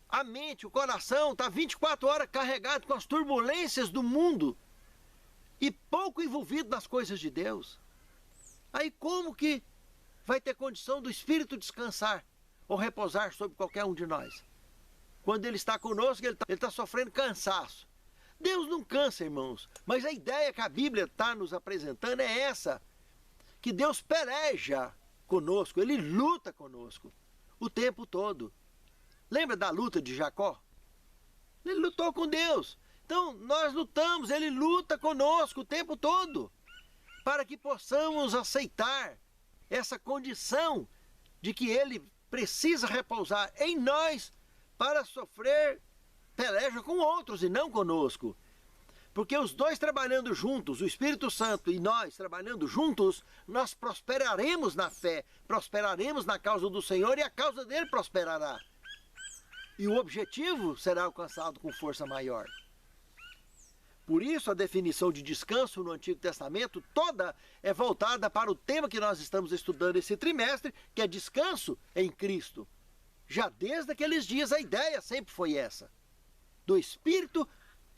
A mente, o coração está 24 horas carregado com as turbulências do mundo e pouco envolvido nas coisas de Deus. Aí como que vai ter condição do Espírito descansar ou repousar sobre qualquer um de nós? Quando Ele está conosco, Ele está sofrendo cansaço. Deus não cansa, irmãos, mas a ideia que a Bíblia está nos apresentando é essa, que Deus peleja conosco, Ele luta conosco o tempo todo. Lembra da luta de Jacó? Ele lutou com Deus. Então nós lutamos, Ele luta conosco o tempo todo, para que possamos aceitar essa condição de que Ele precisa repousar em nós para sofrer peleja com outros e não conosco. Porque os dois trabalhando juntos, o Espírito Santo e nós trabalhando juntos, nós prosperaremos na fé, prosperaremos na causa do Senhor e a causa dele prosperará. E o objetivo será alcançado com força maior. Por isso a definição de descanso no Antigo Testamento toda é voltada para o tema que nós estamos estudando esse trimestre, que é descanso em Cristo. Já desde aqueles dias a ideia sempre foi essa, do Espírito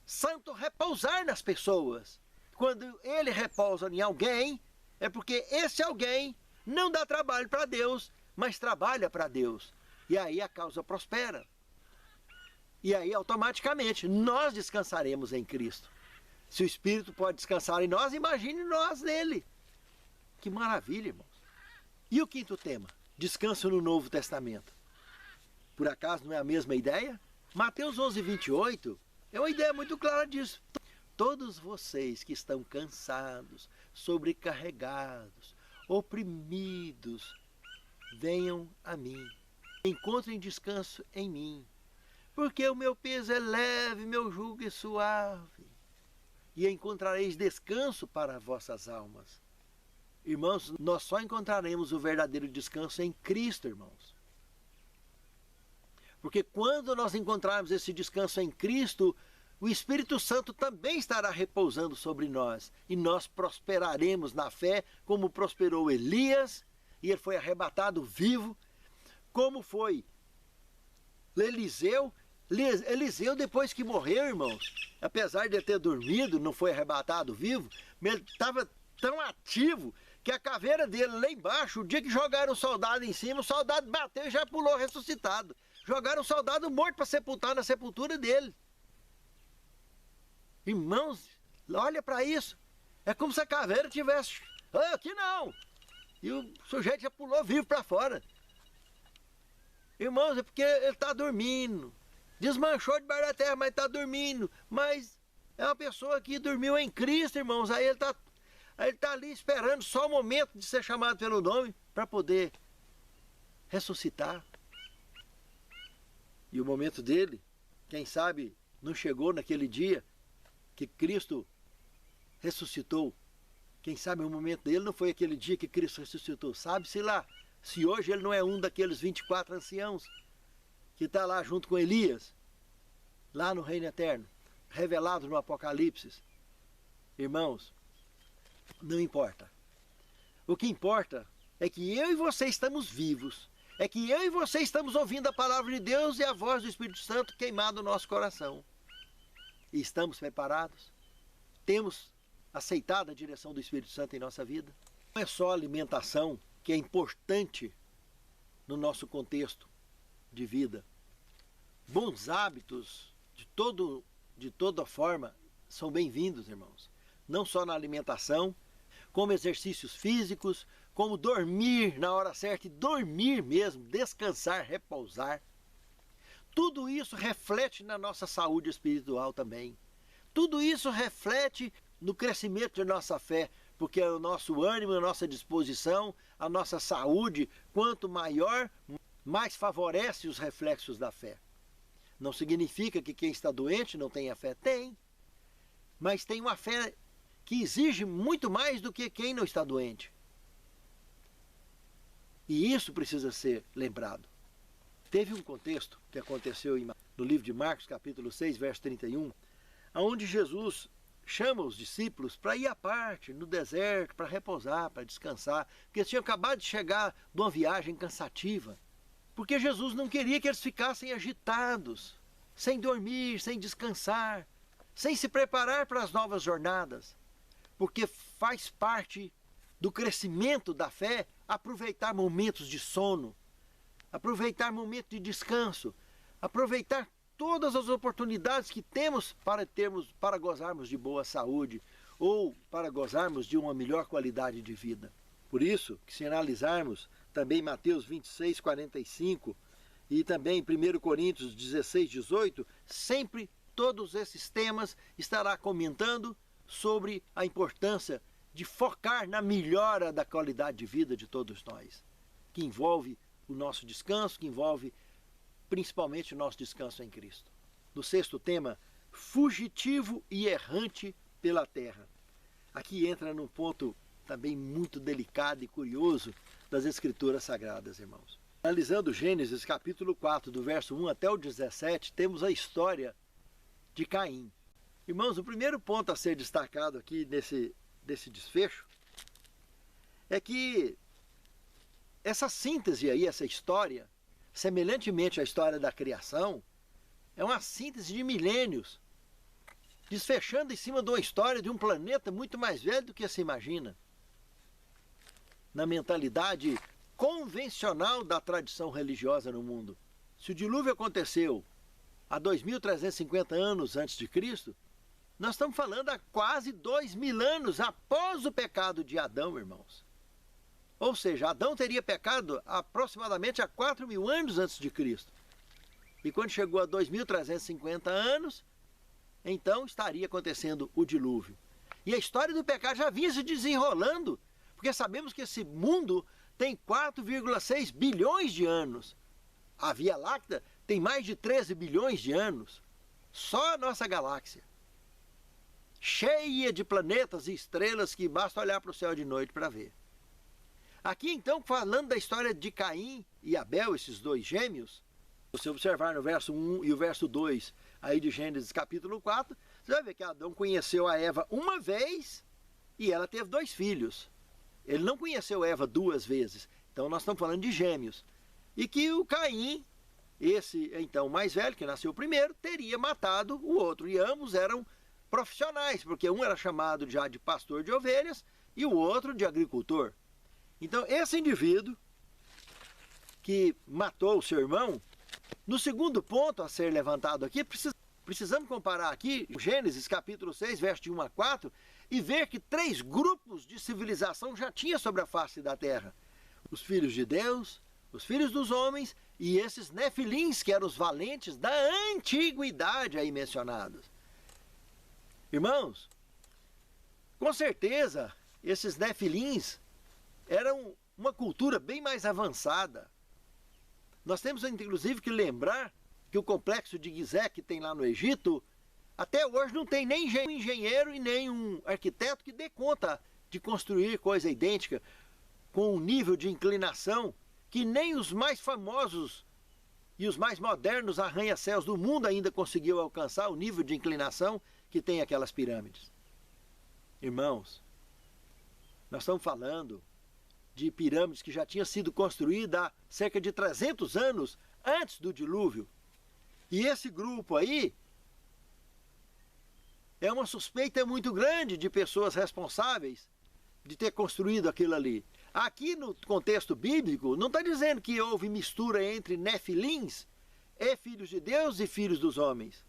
Santo repousar nas pessoas. Quando Ele repousa em alguém, é porque esse alguém não dá trabalho para Deus, mas trabalha para Deus. E aí a causa prospera. E aí automaticamente nós descansaremos em Cristo. Se o Espírito pode descansar em nós, imagine nós nele. Que maravilha, irmãos. E o quinto tema? Descanso no Novo Testamento. Por acaso não é a mesma ideia? Mateus 11, 28 é uma ideia muito clara disso. Todos vocês que estão cansados, sobrecarregados, oprimidos, venham a mim. Encontrem descanso em mim. Porque o meu peso é leve, meu jugo é suave. E encontrareis descanso para vossas almas. Irmãos, nós só encontraremos o verdadeiro descanso em Cristo, irmãos. Porque quando nós encontrarmos esse descanso em Cristo, o Espírito Santo também estará repousando sobre nós. E nós prosperaremos na fé, como prosperou Elias, e ele foi arrebatado vivo, como foi Eliseu. Eliseu, depois que morreu, irmãos, apesar de ter dormido, não foi arrebatado vivo, ele estava tão ativo que a caveira dele lá embaixo, o dia que jogaram o soldado em cima, o soldado bateu e já pulou ressuscitado. Jogaram o soldado morto para sepultar na sepultura dele. Irmãos, olha para isso. É como se a caveira tivesse... Ah, aqui não! E o sujeito já pulou vivo para fora. Irmãos, é porque ele está dormindo. Desmanchou debaixo da terra, mas está dormindo. Mas é uma pessoa que dormiu em Cristo, irmãos. Aí ele está ali esperando só o momento de ser chamado pelo nome para poder ressuscitar. E o momento dele, quem sabe, não chegou naquele dia que Cristo ressuscitou. Quem sabe o momento dele não foi aquele dia que Cristo ressuscitou. Sabe-se lá se hoje ele não é um daqueles 24 anciãos que está lá junto com Elias, lá no reino eterno, revelado no Apocalipse. Irmãos, não importa. O que importa é que eu e você estamos vivos. É que eu e você estamos ouvindo a palavra de Deus e a voz do Espírito Santo queimando no nosso coração. E estamos preparados? Temos aceitado a direção do Espírito Santo em nossa vida? Não é só a alimentação que é importante no nosso contexto de vida. Bons hábitos de toda forma são bem-vindos, irmãos. Não só na alimentação, como exercícios físicos, como dormir na hora certa e dormir mesmo, descansar, repousar. Tudo isso reflete na nossa saúde espiritual também. Tudo isso reflete no crescimento de nossa fé, porque o nosso ânimo, a nossa disposição, a nossa saúde, quanto maior, mais favorece os reflexos da fé. Não significa que quem está doente não tenha fé. Tem. Mas tem uma fé que exige muito mais do que quem não está doente. E isso precisa ser lembrado. Teve um contexto que aconteceu no livro de Marcos, capítulo 6, verso 31, onde Jesus chama os discípulos para ir à parte, no deserto, para repousar, para descansar, porque eles tinham acabado de chegar de uma viagem cansativa. Porque Jesus não queria que eles ficassem agitados, sem dormir, sem descansar, sem se preparar para as novas jornadas. Porque faz parte do crescimento da fé aproveitar momentos de sono, aproveitar momentos de descanso, aproveitar todas as oportunidades que temos para gozarmos de boa saúde ou para gozarmos de uma melhor qualidade de vida. Por isso, que se analisarmos também Mateus 26, 45 e também 1 Coríntios 16, 18, sempre todos esses temas estará comentando sobre a importância de focar na melhora da qualidade de vida de todos nós, que envolve o nosso descanso, que envolve principalmente o nosso descanso em Cristo. No sexto tema, fugitivo e errante pela terra. Aqui entra num ponto também muito delicado e curioso das Escrituras Sagradas, irmãos. Analisando Gênesis capítulo 4, do verso 1 até o 17, temos a história de Caim. Irmãos, o primeiro ponto a ser destacado aqui desse desfecho é que essa síntese aí, essa história, semelhantemente à história da criação, é uma síntese de milênios, desfechando em cima de uma história de um planeta muito mais velho do que se imagina. Na mentalidade convencional da tradição religiosa no mundo. Se o dilúvio aconteceu há 2.350 anos antes de Cristo, nós estamos falando há quase 2.000 anos após o pecado de Adão, irmãos. Ou seja, Adão teria pecado aproximadamente há 4.000 anos antes de Cristo. E quando chegou a 2.350 anos, então estaria acontecendo o dilúvio. E a história do pecado já vinha se desenrolando, porque sabemos que esse mundo tem 4,6 bilhões de anos. A Via Láctea tem mais de 13 bilhões de anos. Só a nossa galáxia. Cheia de planetas e estrelas que basta olhar para o céu de noite para ver. Aqui então, falando da história de Caim e Abel, esses dois gêmeos, se você observar no verso 1 e o verso 2 aí de Gênesis capítulo 4, você vai ver que Adão conheceu a Eva uma vez e ela teve 2 filhos. Ele não conheceu Eva 2 vezes. Então nós estamos falando de gêmeos. E que o Caim, esse então mais velho, que nasceu primeiro, teria matado o outro. E ambos eram profissionais, porque um era chamado já de pastor de ovelhas e o outro de agricultor. Então esse indivíduo que matou o seu irmão, no segundo ponto a ser levantado aqui, precisamos comparar aqui Gênesis capítulo 6, verso de 1 a 4, e ver que 3 grupos de civilização já tinha sobre a face da terra. Os filhos de Deus, os filhos dos homens e esses nefilins, que eram os valentes da antiguidade aí mencionados. Irmãos, com certeza esses nefilins eram uma cultura bem mais avançada. Nós temos inclusive que lembrar que o complexo de Gizé, que tem lá no Egito, Até hoje não tem nem um engenheiro e nem um arquiteto que dê conta de construir coisa idêntica, com um nível de inclinação que nem os mais famosos e os mais modernos arranha-céus do mundo ainda conseguiu alcançar o nível de inclinação que tem aquelas pirâmides. Irmãos, nós estamos falando de pirâmides que já tinham sido construídas há cerca de 300 anos antes do dilúvio. E esse grupo aí é uma suspeita muito grande de pessoas responsáveis de ter construído aquilo ali. Aqui no contexto bíblico, não está dizendo que houve mistura entre nefilins e filhos de Deus e filhos dos homens.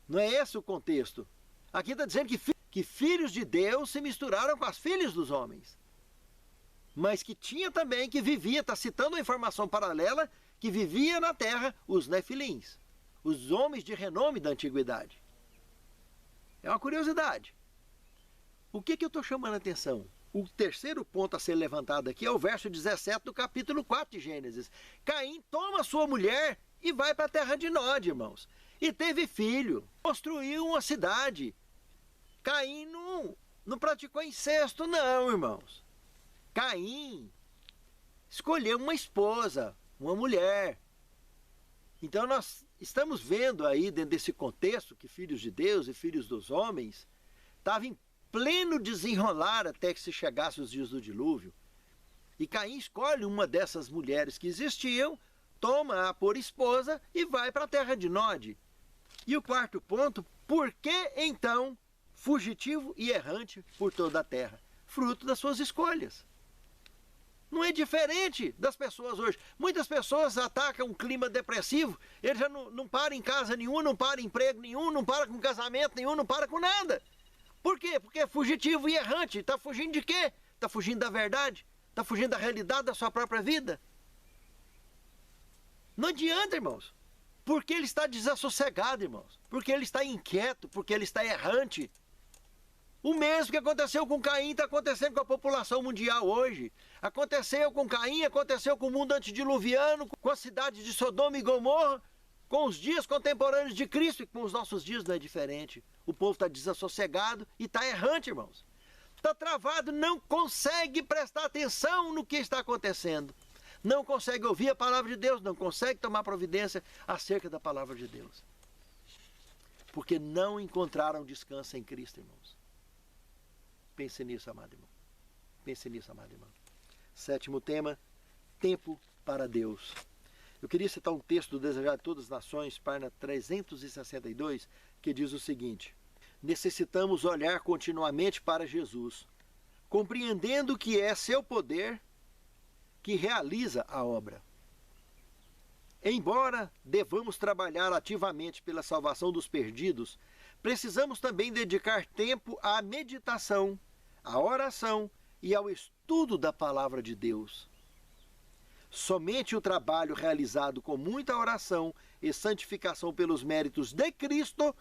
Não é esse o contexto. Aqui está dizendo que filhos de Deus se misturaram com as filhas dos homens. Mas que tinha também, que vivia, está citando uma informação paralela, que vivia na terra os nefilins, os homens de renome da antiguidade. É uma curiosidade. O que eu estou chamando a atenção? O terceiro ponto a ser levantado aqui é o verso 17 do capítulo 4 de Gênesis. Caim toma sua mulher e vai para a terra de Nod, irmãos. E teve filho, construiu uma cidade. Caim não praticou incesto, não, irmãos. Caim escolheu uma esposa, uma mulher. Então nós estamos vendo aí, dentro desse contexto, que filhos de Deus e filhos dos homens estavam em pleno desenrolar até que se chegasse os dias do dilúvio. E Caim escolhe uma dessas mulheres que existiam, toma-a por esposa e vai para a terra de Nod. E o quarto ponto, por que então fugitivo e errante por toda a terra? Fruto das suas escolhas. Não é diferente das pessoas hoje. Muitas pessoas atacam um clima depressivo, ele já não para em casa nenhuma, não para em emprego nenhum, não para com casamento nenhum, não para com nada. Por quê? Porque é fugitivo e errante. Está fugindo de quê? Está fugindo da verdade? Está fugindo da realidade da sua própria vida? Não adianta, irmãos. Porque ele está desassossegado, irmãos. Porque ele está inquieto, porque ele está errante. O mesmo que aconteceu com Caim está acontecendo com a população mundial hoje. Aconteceu com Caim, aconteceu com o mundo antediluviano, com a cidade de Sodoma e Gomorra, com os dias contemporâneos de Cristo, e com os nossos dias não é diferente. O povo está desassossegado e está errante, irmãos. Está travado, não consegue prestar atenção no que está acontecendo. Não consegue ouvir a palavra de Deus, não consegue tomar providência acerca da palavra de Deus. Porque não encontraram descanso em Cristo, irmãos. Pense nisso, amado irmão. Pense nisso, amado irmão. Sétimo tema, tempo para Deus. Eu queria citar um texto do Desejado de Todas as Nações, página 362, que diz o seguinte: necessitamos olhar continuamente para Jesus, compreendendo que é seu poder que realiza a obra. Embora devamos trabalhar ativamente pela salvação dos perdidos, precisamos também dedicar tempo à meditação, à oração e ao estudo da palavra de Deus. Somente o trabalho realizado com muita oração e santificação pelos méritos de Cristo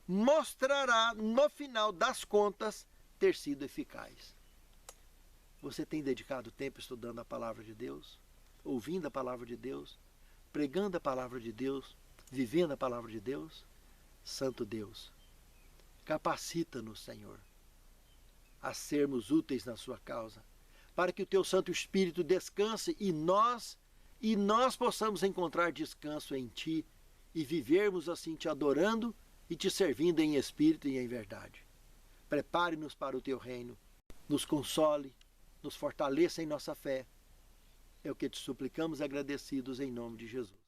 mostrará, no final das contas, ter sido eficaz. Você tem dedicado tempo estudando a palavra de Deus? Ouvindo a palavra de Deus? Pregando a palavra de Deus? Vivendo a palavra de Deus? Santo Deus, capacita-nos, Senhor, a sermos úteis na sua causa, para que o teu Santo Espírito descanse e nós possamos encontrar descanso em ti e vivermos assim te adorando e te servindo em espírito e em verdade. Prepare-nos para o teu reino, nos console, nos fortaleça em nossa fé. É o que te suplicamos agradecidos em nome de Jesus.